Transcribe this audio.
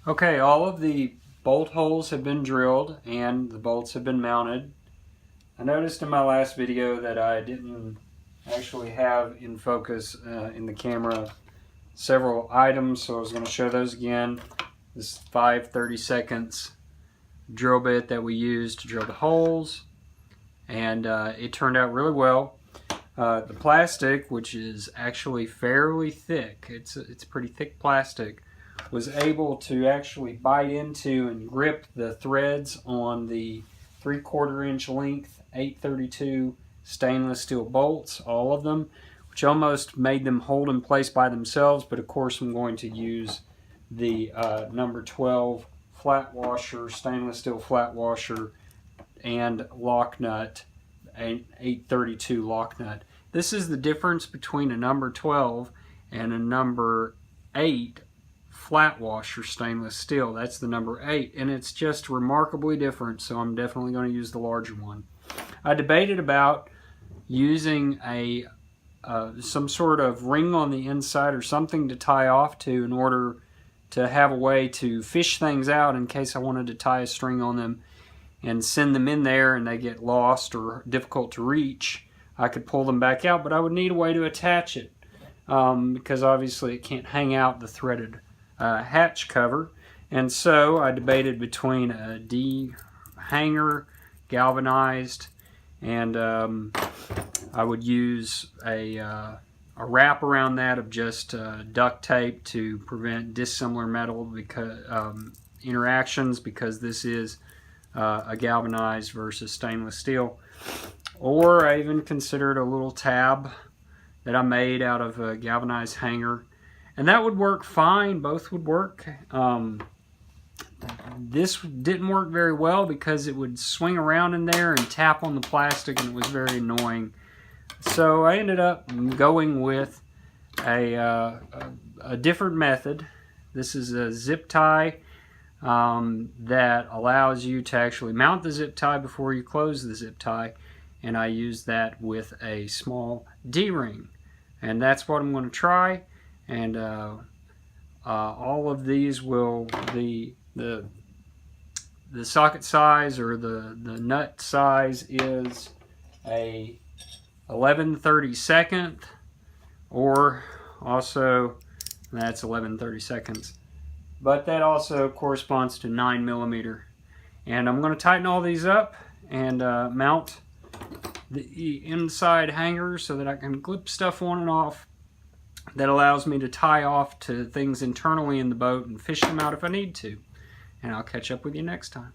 Okay, all of the bolt holes have been drilled and the bolts have been mounted. I noticed in my last video that I didn't actually have in focus in the camera several items, so I was going to show those again. This 5/32 drill bit that we used to drill the holes, and it turned out really well. The plastic, which is actually fairly thick, it's pretty thick plastic, was able to actually bite into and grip the threads on the 3/4 inch length 832 stainless steel bolts, all of them, which almost made them hold in place by themselves. But of course I'm going to use the number 12 flat washer, stainless steel flat washer, and lock nut, an 832 lock nut. This is the difference between a number 12 and a number 8 flat washer stainless steel. That's the number 8, and it's just remarkably different, so I'm definitely going to use the larger one. I debated about using a some sort of ring on the inside or something to tie off to in order to have a way to fish things out in case I wanted to tie a string on them and send them in there and they get lost or difficult to reach. I could pull them back out, but I would need a way to attach it because obviously it can't hang out the threaded hatch cover. And so I debated between a D hanger, galvanized, and I would use a wrap around that of just duct tape to prevent dissimilar metal interactions, because this is a galvanized versus stainless steel. Or I even considered a little tab that I made out of a galvanized hanger, and that would work fine. Both would work. This didn't work very well because it would swing around in there and tap on the plastic, and it was very annoying. So I ended up going with a different method. This is a zip tie that allows you to actually mount the zip tie before you close the zip tie, and I use that with a small D-ring, and that's what I'm going to try. And all of these will, the socket size or the nut size is a 11/32, or also that's 11/32, but that also corresponds to 9mm. And I'm going to tighten all these up and mount the inside hangers so that I can clip stuff on and off. That allows me to tie off to things internally in the boat and fish them out if I need to. And I'll catch up with you next time.